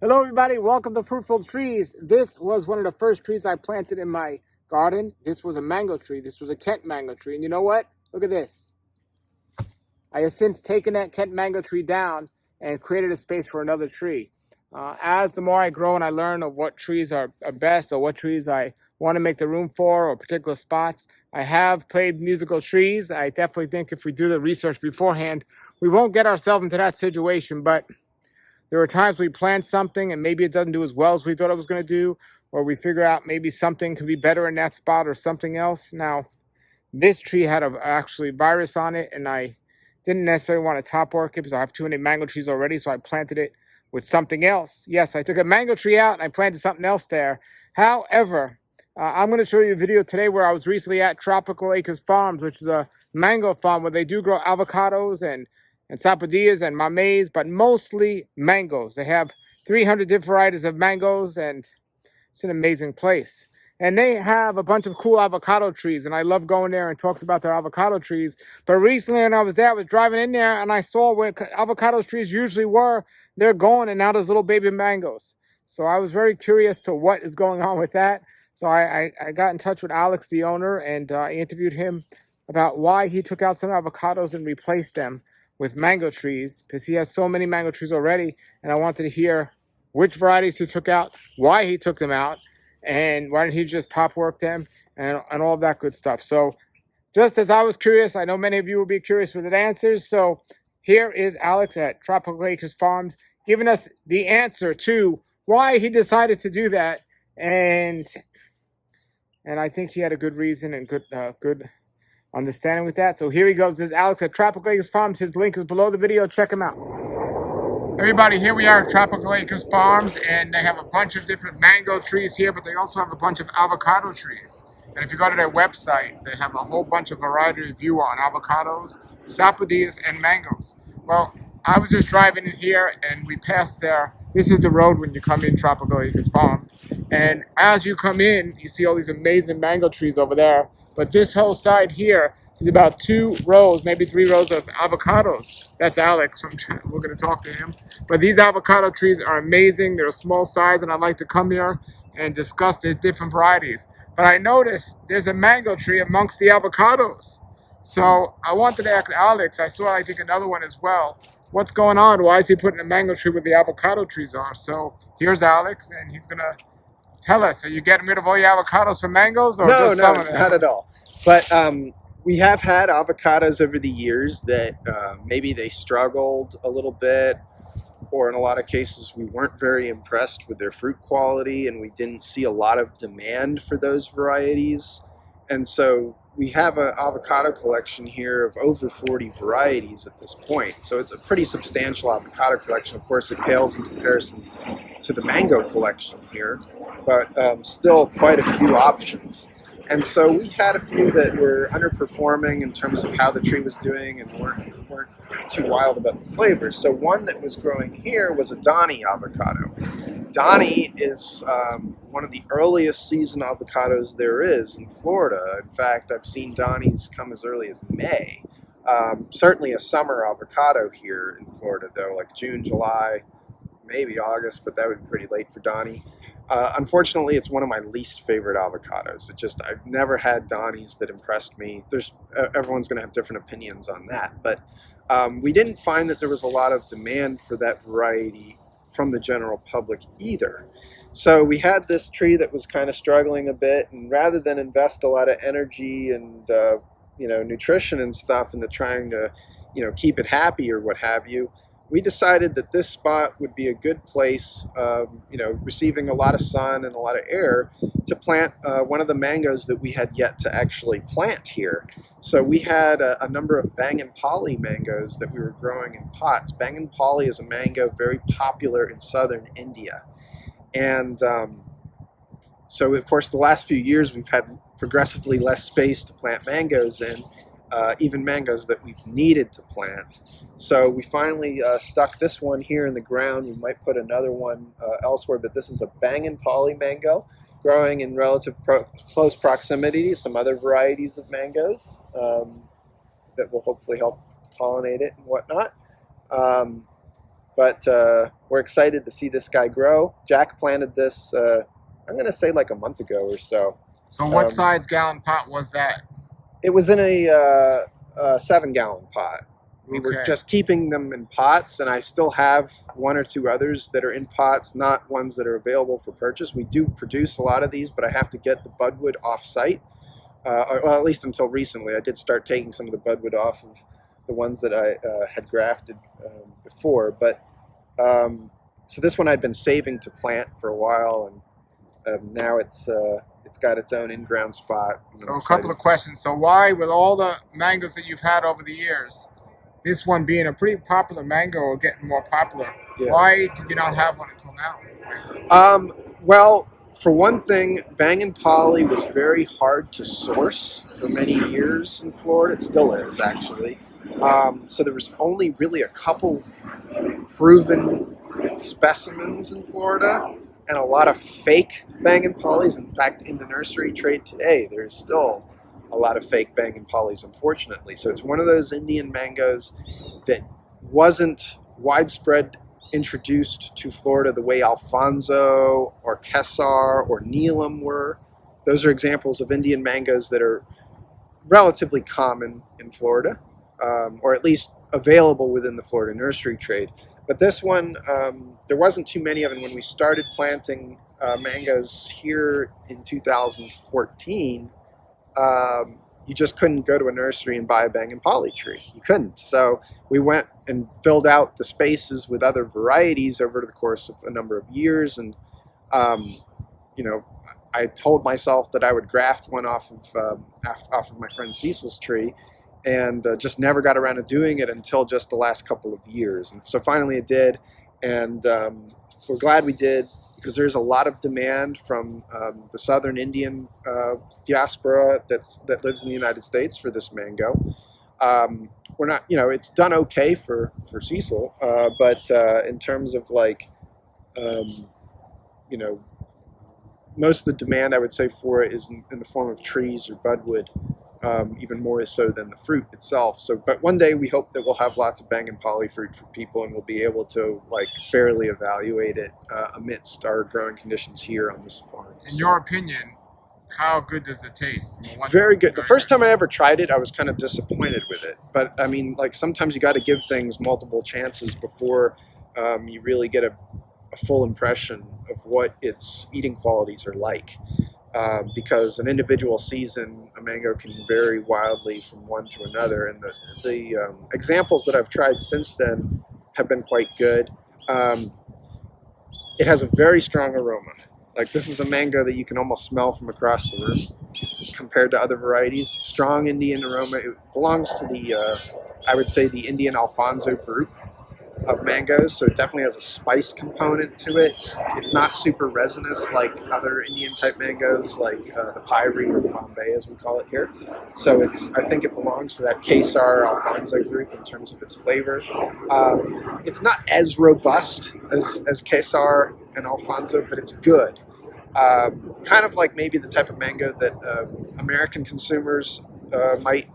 Hello everybody, welcome to Fruitful Trees. This was one of the first trees I planted in my garden. This was a mango tree. This was a Kent mango tree. And you know what? Look at this. I have since taken that Kent mango tree down and created a space for another tree. As the more I grow and I learn of what trees are best or what trees I want to make the room for or particular spots, I have played musical trees. I definitely think if we do the research beforehand, we won't get ourselves into that situation, but there are times we plant something and maybe it doesn't do as well as we thought it was going to do, or we figure out maybe something can be better in that spot or something else. Now, this tree had actually virus on it, and I didn't necessarily want to top work it because I have too many mango trees already, so I planted it with something else. Yes, I took a mango tree out and I planted something else there. However, I'm going to show you a video today where I was recently at Tropical Acres Farms, which is a mango farm where they do grow avocados and sapodillas and mameys, but mostly mangoes. They have 300 different varieties of mangoes, and it's an amazing place. And they have a bunch of cool avocado trees, and I love going there and talking about their avocado trees. But recently when I was there, I was driving in there, and I saw where avocado trees usually were. They're gone, and now there's little baby mangoes. So I was very curious to what is going on with that. So I got in touch with Alex, the owner, and I interviewed him about why he took out some avocados and replaced them with mango trees, because he has so many mango trees already, and I wanted to hear which varieties he took out, why he took them out, and why didn't he just top work them, and all of that good stuff. So just as I was curious, I know many of you will be curious with the answers. So here is Alex at Tropical Acres Farms giving us the answer to why he decided to do that, and I think he had a good reason and good understanding with that. So here he goes. This is Alex at Tropical Acres Farms. His link is below the video. Check him out. Everybody, here we are at Tropical Acres Farms, and they have a bunch of different mango trees here, but they also have a bunch of avocado trees. And if you go to their website, they have a whole bunch of variety review on avocados, sapodillas, and mangoes. Well, I was just driving in here, and we passed there. This is the road when you come in Tropical Acres Farms. And as you come in, you see all these amazing mango trees over there. But this whole side here is about 2 rows, maybe 3 rows of avocados. That's Alex. We're going to talk to him. But these avocado trees are amazing. They're a small size, and I like to come here and discuss the different varieties. But I noticed there's a mango tree amongst the avocados. So I wanted to ask Alex, I saw I think another one as well. What's going on? Why is he putting a mango tree where the avocado trees are? So here's Alex, and he's going to tell us, are you getting rid of all your avocados for mangoes, or just some of them? Not at all. But we have had avocados over the years that maybe they struggled a little bit, or in a lot of cases we weren't very impressed with their fruit quality, and we didn't see a lot of demand for those varieties. And so we have an avocado collection here of over 40 varieties at this point. So it's a pretty substantial avocado collection. Of course, it pales in comparison to the mango collection here, but still quite a few options. And so we had a few that were underperforming in terms of how the tree was doing and weren't too wild about the flavors. So one that was growing here was a Donny avocado. Donny is one of the earliest season avocados there is in Florida. In fact, I've seen Donnies come as early as May. Certainly a summer avocado here in Florida, though, like June, July, maybe August, but that would be pretty late for Donny. Unfortunately, it's one of my least favorite avocados. I've never had Donnies that impressed me. Everyone's going to have different opinions on that, but we didn't find that there was a lot of demand for that variety from the general public either. So we had this tree that was kind of struggling a bit, and rather than invest a lot of energy and nutrition and stuff into trying to keep it happy or what have you, we decided that this spot would be a good place, receiving a lot of sun and a lot of air, to plant one of the mangoes that we had yet to actually plant here. So we had a number of Bangapali mangoes that we were growing in pots. Bangapali is a mango very popular in southern India. And so, of course, the last few years we've had progressively less space to plant mangoes in, even mangoes that we've needed to plant. So we finally stuck this one here in the ground. We might put another one elsewhere, but this is a Bangapali mango growing in relative close proximity to some other varieties of mangoes that will hopefully help pollinate it and whatnot. But we're excited to see this guy grow. Jack planted this, I'm going to say like a month ago or so. So what size gallon pot was that? It was in a 7-gallon pot. We were Okay. just keeping them in pots, and I still have 1 or 2 others that are in pots, not ones that are available for purchase. We do produce a lot of these, but I have to get the budwood off-site, well, at least until recently. I did start taking some of the budwood off of the ones that I had grafted before. But so this one I'd been saving to plant for a while, and now it's got its own in-ground spot. So a couple of questions. So why, with all the mangoes that you've had over the years, this one being a pretty popular mango or getting more popular, Yeah. why did you not have one until now? Well, for one thing, Bang & Polly was very hard to source for many years in Florida. It still is, actually. So there was only really a couple proven specimens in Florida, and a lot of fake Bang & Pollys. In fact, in the nursery trade today, there's still a lot of fake Bang & Pollys, unfortunately. So it's one of those Indian mangoes that wasn't widespread introduced to Florida the way Alfonso or Kesar or Neelam were. Those are examples of Indian mangoes that are relatively common in Florida, or at least available within the Florida nursery trade. But this one, there wasn't too many of them when we started planting mangoes here in 2014. You just couldn't go to a nursery and buy a Bang & Polly tree. You couldn't. So we went and filled out the spaces with other varieties over the course of a number of years. And, I told myself that I would graft one off of my friend Cecil's tree, and just never got around to doing it until just the last couple of years. And so finally it did. And we're glad we did, because there's a lot of demand from the Southern Indian diaspora that lives in the United States for this mango. We're not, it's done okay for Cecil, but in terms of most of the demand, I would say, for it is in the form of trees or budwood, even more so than the fruit itself. So, but one day we hope that we'll have lots of Bang & Polly fruit for people, and we'll be able to fairly evaluate it amidst our growing conditions here on this farm. In your opinion, how good does it taste? Very good. The first time I ever tried it, I was kind of disappointed with it. But I mean, sometimes you got to give things multiple chances before you really get a full impression of what its eating qualities are like. Because an individual season, a mango can vary wildly from one to another, and the examples that I've tried since then have been quite good. It has a very strong aroma. This is a mango that you can almost smell from across the room compared to other varieties. Strong Indian aroma. It belongs to the, I would say, the Indian Alfonso group of mangoes, so it definitely has a spice component to it. It's not super resinous like other Indian type mangoes, like the Pyrie or the Bombay, as we call it here. So I think it belongs to that Kesar Alfonso group in terms of its flavor. It's not as robust as Kesar and Alfonso, but it's good. Kind of like maybe the type of mango that American consumers might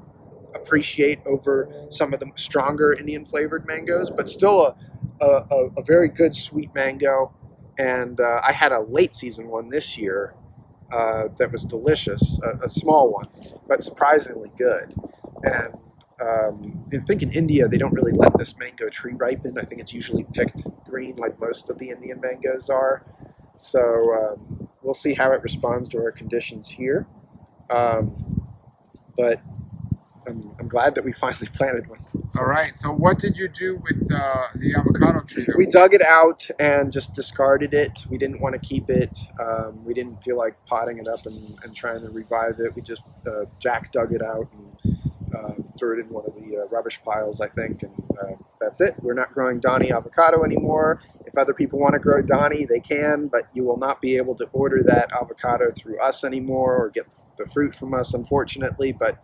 appreciate over some of the stronger Indian flavored mangoes, but still a very good sweet mango. And I had a late season one this year that was delicious, a small one, but surprisingly good. And I think in India they don't really let this mango tree ripen. I think it's usually picked green like most of the Indian mangoes are. So we'll see how it responds to our conditions here. But I'm glad that we finally planted one. All right. So what did you do with the avocado tree? We dug it out and just discarded it. We didn't want to keep it. We didn't feel like potting it up and trying to revive it. We just, Jack dug it out and threw it in one of the rubbish piles, I think, and that's it. We're not growing Donny avocado anymore. If other people want to grow Donny, they can, but you will not be able to order that avocado through us anymore or get the fruit from us, unfortunately. But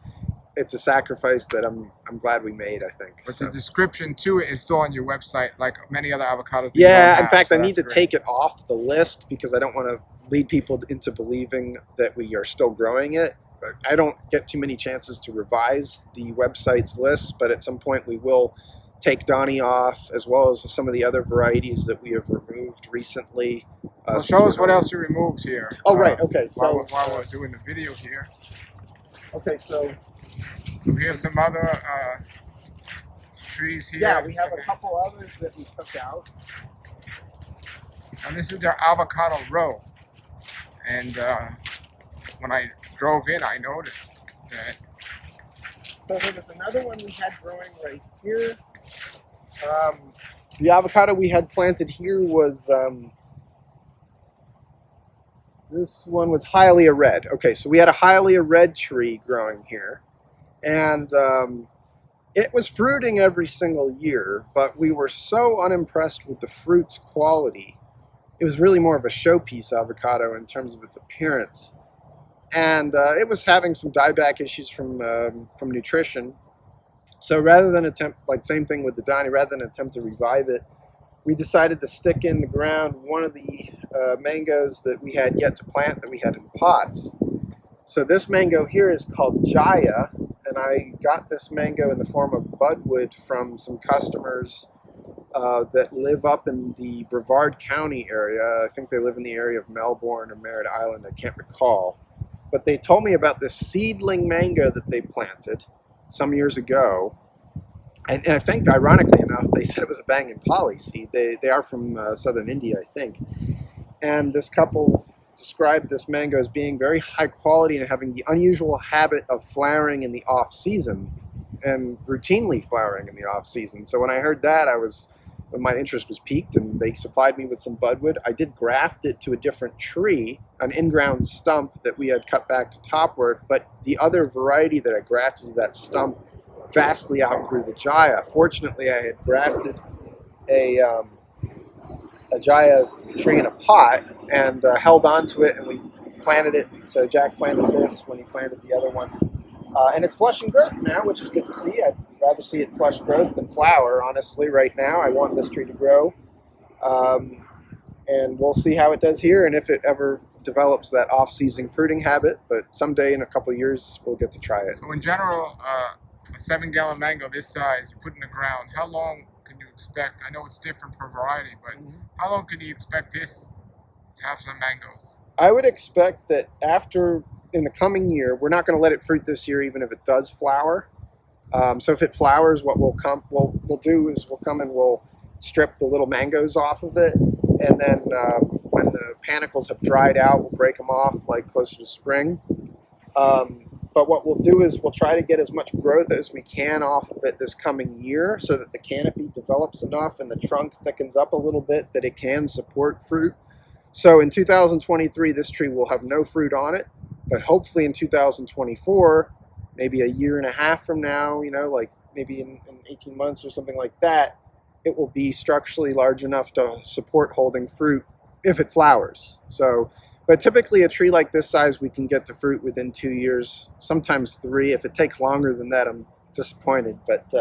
it's a sacrifice that I'm glad we made, I think. But the description to it is still on your website, like many other avocados. Yeah, in fact, I need to take it off the list because I don't want to lead people into believing that we are still growing it. I don't get too many chances to revise the website's list, but at some point we will take Donnie off, as well as some of the other varieties that we have removed recently. Well, show us what else you removed here. Oh, right. Okay. While So we're doing the video here. okay. So Here's some other trees here. yeah, we have a couple others that we took out. And this is their avocado row. And when I drove in, I noticed that. So there was another one we had growing right here. The avocado we had planted here was, this one was Hylia red. Okay, so we had a Hylia red tree growing here. And it was fruiting every single year, but we were so unimpressed with the fruit's quality. It was really more of a showpiece avocado in terms of its appearance. And it was having some dieback issues from nutrition. So rather than attempt, like same thing with the Donnie, rather than attempt to revive it, we decided to stick in the ground one of the mangoes that we had yet to plant that we had in pots. So this mango here is called Jaya, and I got this mango in the form of budwood from some customers that live up in the Brevard County area. I think they live in the area of Melbourne or Merritt Island, I can't recall. But they told me about this seedling mango that they planted some years ago. And I think, ironically enough, they said it was a Bangin Pali seed. They are from southern India, I think. And this couple described this mango as being very high quality and having the unusual habit of flowering in the off season and routinely flowering in the off season. So when I heard that, my interest was piqued, and they supplied me with some budwood. I did graft it to a different tree, an in-ground stump that we had cut back to topward, but the other variety that I grafted to that stump vastly outgrew the Jaya. Fortunately, I had grafted a Jaya tree in a pot and held on to it, and we planted it. So Jack planted this when he planted the other one. And it's flushing growth now, which is good to see. I'd rather see it flush growth than flower, honestly, right now. I want this tree to grow. And we'll see how it does here and if it ever develops that off-season fruiting habit. But someday in a couple of years, we'll get to try it. So in general, a 7-gallon mango this size, you put in the ground, how long can you expect? I know it's different per variety, but how long can you expect this to have some mangoes? I would expect that in the coming year, we're not going to let it fruit this year, even if it does flower. So if it flowers, what we'll do is we'll come and we'll strip the little mangoes off of it, and then when the panicles have dried out, we'll break them off like closer to spring. But what we'll do is we'll try to get as much growth as we can off of it this coming year, so that the canopy develops enough and the trunk thickens up a little bit that it can support fruit. So in 2023, this tree will have no fruit on it. But hopefully in 2024, maybe a year and a half from now, like maybe in 18 months or something like that, it will be structurally large enough to support holding fruit if it flowers. But typically a tree like this size, we can get to fruit within 2 years, sometimes 3. If it takes longer than that, I'm disappointed. But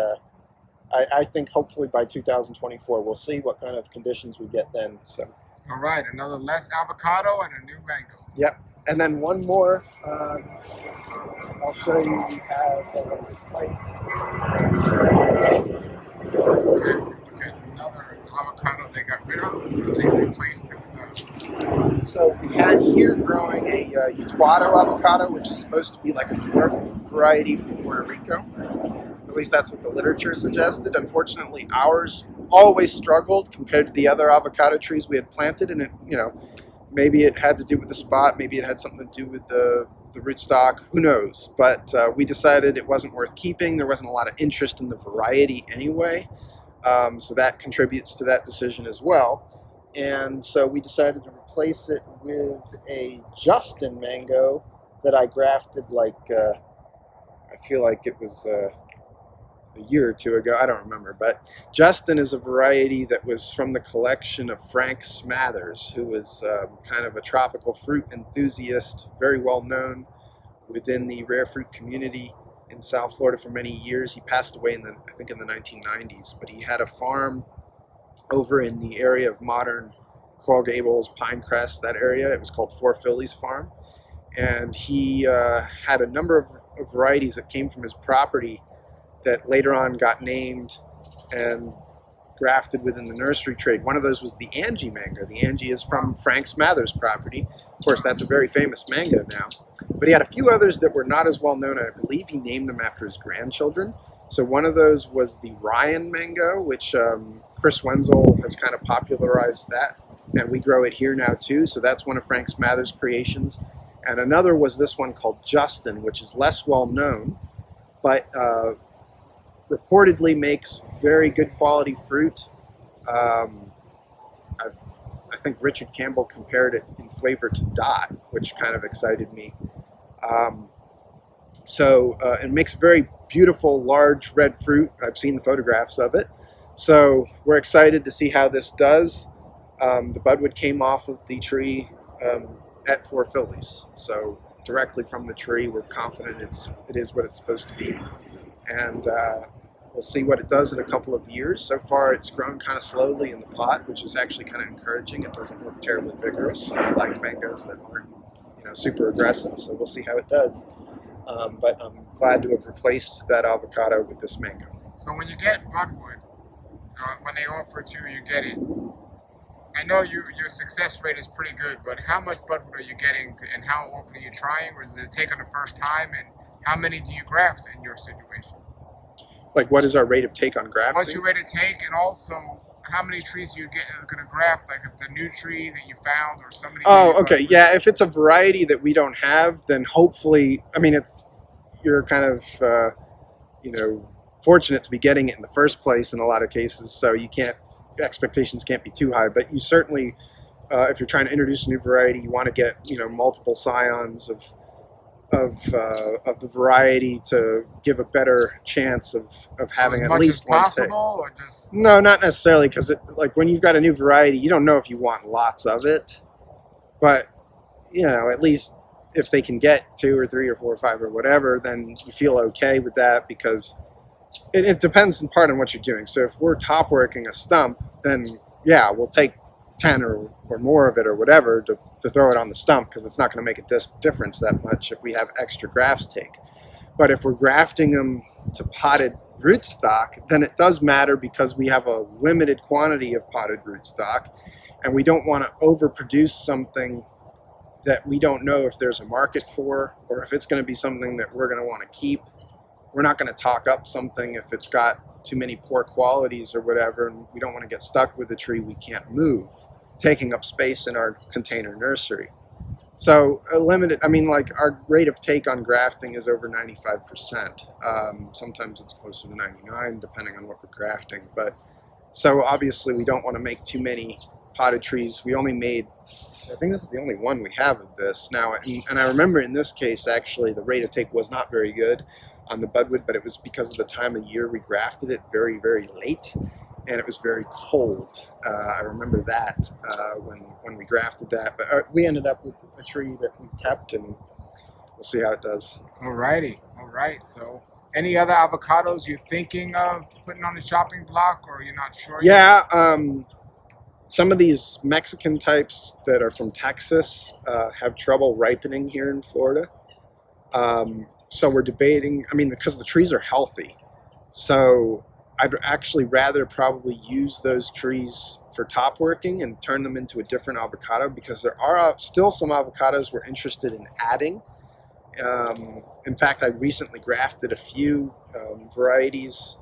I think hopefully by 2024, we'll see what kind of conditions we get then. So. All right, another less avocado and a new mango. Yep. And then one more, I'll show you. We have Look at another avocado they got rid of, and they replaced it with a... So we had here growing a Utuado avocado, which is supposed to be like a dwarf variety from Puerto Rico. At least that's what the literature suggested. Unfortunately, ours always struggled compared to the other avocado trees we had planted, and it, maybe it had to do with the spot, maybe it had something to do with the rootstock, who knows. But we decided it wasn't worth keeping. There wasn't a lot of interest in the variety anyway, so that contributes to that decision as well. And so we decided to replace it with a Justin mango that I grafted I feel like it was a year or two ago. I don't remember. But Justin is a variety that was from the collection of Frank Smathers, who was kind of a tropical fruit enthusiast, very well known within the rare fruit community in South Florida for many years. He passed away I think in the 1990s, but he had a farm over in the area of modern Coral Gables, Pinecrest, that area. It was called Four Phillies Farm. And he had a number of varieties that came from his property that later on got named and grafted within the nursery trade. One of those was the Angie mango. The Angie is from Frank Smather's property. Of course, that's a very famous mango now. But he had a few others that were not as well known. I believe he named them after his grandchildren. So one of those was the Ryan mango, which Chris Wenzel has kind of popularized that. And we grow it here now too. So that's one of Frank Smather's creations. And another was this one called Justin, which is less well known, but reportedly makes very good quality fruit. I think Richard Campbell compared it in flavor to Dot, which kind of excited me. It makes very beautiful, large red fruit. I've seen the photographs of it. So we're excited to see how this does. The budwood came off of the tree at 4 Phillies. So directly from the tree, we're confident it is what it's supposed to be. And we'll see what it does in a couple of years. So far, it's grown kind of slowly in the pot, which is actually kind of encouraging. It doesn't look terribly vigorous. I like mangoes that aren't, super aggressive. So we'll see how it does. But I'm glad to have replaced that avocado with this mango. So when you get budwood, when they offer to you get it, I know your success rate is pretty good, but how much budwood are you getting, and how often are you trying, or is it take on the first time, and how many do you graft in your situation? Like, what is our rate of take on grafting? What's your rate of take, and also how many trees are you going to graft? Like, if the new tree that you found, or somebody. Oh, okay, yeah. If it's a variety that we don't have, then hopefully, you're kind of, fortunate to be getting it in the first place in a lot of cases. So expectations can't be too high. But you certainly, if you're trying to introduce a new variety, you want to get multiple scions of the variety to give a better chance of having at least one take. Or just No, not necessarily, because when you've got a new variety, you don't know if you want lots of it, but at least if they can get 2 or 3 or 4 or 5 or whatever, then you feel okay with that, because it depends in part on what you're doing. So if we're top working a stump, then yeah, we'll take 10 or more of it or whatever to throw it on the stump, because it's not going to make a difference that much if we have extra grafts take. But if we're grafting them to potted rootstock, then it does matter, because we have a limited quantity of potted rootstock, and we don't want to overproduce something that we don't know if there's a market for, or if it's going to be something that we're going to want to keep. We're not going to talk up something if it's got too many poor qualities or whatever, and we don't want to get stuck with a tree we can't move, taking up space in our container nursery. So our rate of take on grafting is over 95%. Sometimes it's closer to 99, depending on what we're grafting. But so obviously we don't want to make too many potted trees. We only made, I think this is the only one we have of this now. And I remember in this case, actually, the rate of take was not very good on the budwood, but it was because of the time of year we grafted it very, very late, and it was very cold. I remember that when we grafted that, but we ended up with a tree that we've kept, and we'll see how it does. Alrighty, all right. So, any other avocados you're thinking of putting on the chopping block, or you're not sure? Yeah, some of these Mexican types that are from Texas have trouble ripening here in Florida. So we're debating, because the trees are healthy. So I'd actually rather probably use those trees for top working and turn them into a different avocado, because there are still some avocados we're interested in adding. In fact, I recently grafted a few varieties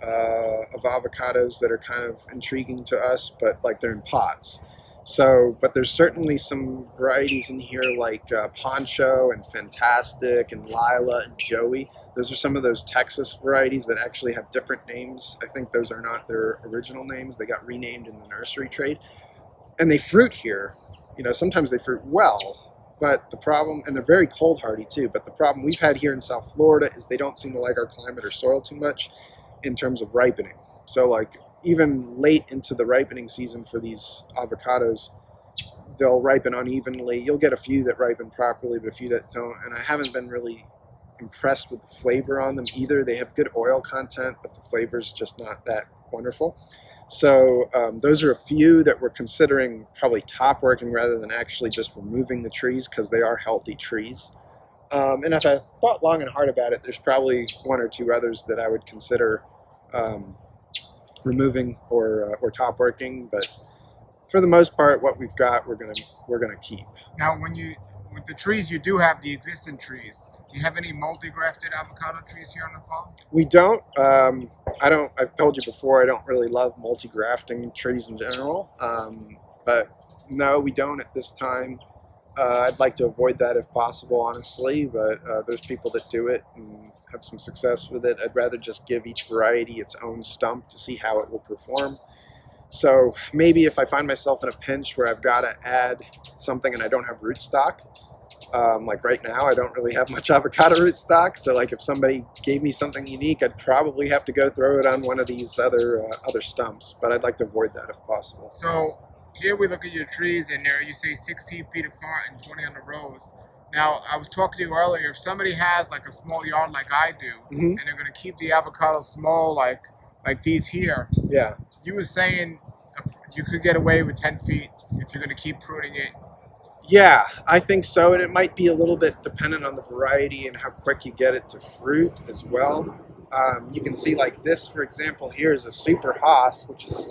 of avocados that are kind of intriguing to us, but they're in pots. So, but there's certainly some varieties in here like Poncho and Fantastic and Lila and Joey. Those are some of those Texas varieties that actually have different names. I think those are not their original names. They got renamed in the nursery trade. And they fruit here. Sometimes they fruit well, but the problem, and they're very cold hardy too, but the problem we've had here in South Florida is they don't seem to like our climate or soil too much in terms of ripening. So even late into the ripening season for these avocados, they'll ripen unevenly. You'll get a few that ripen properly, but a few that don't. And I haven't been really impressed with the flavor on them either. They have good oil content, but the flavor's just not that wonderful. So those are a few that we're considering probably top working rather than actually just removing the trees, because they are healthy trees. And if I thought long and hard about it, there's probably 1 or 2 others that I would consider removing or top working, but for the most part, what we've got, we're gonna keep. Now, with the trees, you do have the existing trees. Do you have any multi-grafted avocado trees here on the farm? We don't. I've told you before, I don't really love multi-grafting trees in general. But no, we don't at this time. I'd like to avoid that if possible, honestly. But there's people that do it and have some success with it. I'd rather just give each variety its own stump to see how it will perform. So maybe if I find myself in a pinch where I've got to add something and I don't have rootstock, like right now, I don't really have much avocado rootstock. So like if somebody gave me something unique, I'd probably have to go throw it on one of these other stumps. But I'd like to avoid that if possible. So here we look at your trees, and there you say 16 feet apart and 20 on the rows. Now, I was talking to you earlier. If somebody has like a small yard like I do, and they're going to keep the avocados small, like these here. Yeah. You were saying you could get away with 10 feet if you're going to keep pruning it. Yeah, I think so, and it might be a little bit dependent on the variety and how quick you get it to fruit as well. You can see like this, for example, here is a Super Haas, which is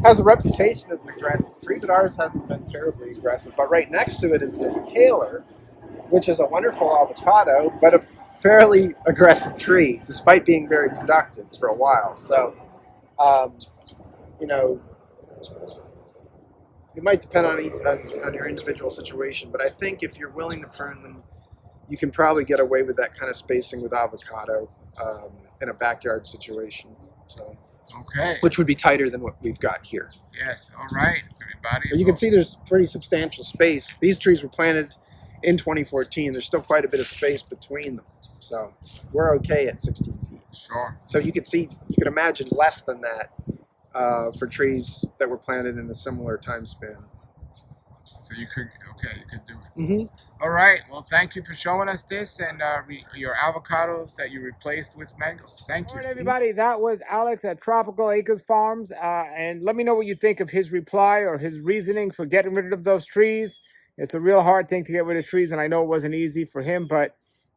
has a reputation as an aggressive tree, but ours hasn't been terribly aggressive. But right next to it is this Taylor, which is a wonderful avocado, but a fairly aggressive tree, despite being very productive for a while. So, you know, it might depend on your individual situation, but I think if you're willing to prune them, you can probably get away with that kind of spacing with avocado in a backyard situation. So, okay, which would be tighter than what we've got here. Yes. All right, everybody. But you can see there's pretty substantial space. These trees were planted in 2014. There's still quite a bit of space between them, so we're okay at 16 feet. Sure. So you could see, you could imagine less than that for trees that were planted in a similar time span. So you could do it. Mm-hmm. All right. Well, thank you for showing us this and your avocados that you replaced with mangoes. Thank you. All right, everybody. That was Alex at Tropical Acres Farms. And let me know what you think of his reply or his reasoning for getting rid of those trees. It's a real hard thing to get rid of trees, and I know it wasn't easy for him, but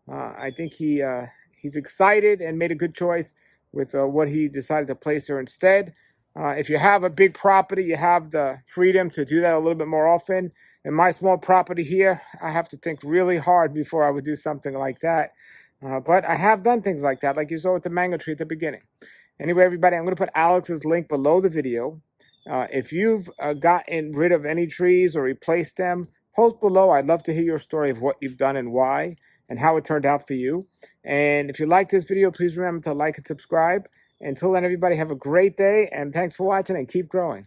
I think he's excited and made a good choice with what he decided to place there instead. If you have a big property, you have the freedom to do that a little bit more often. In my small property here, I have to think really hard before I would do something like that. But I have done things like that, like you saw with the mango tree at the beginning. Anyway, everybody, I'm going to put Alex's link below the video. If you've gotten rid of any trees or replaced them, post below. I'd love to hear your story of what you've done and why, and how it turned out for you. And if you like this video, please remember to like and subscribe. Until then, everybody, have a great day, and thanks for watching, and keep growing.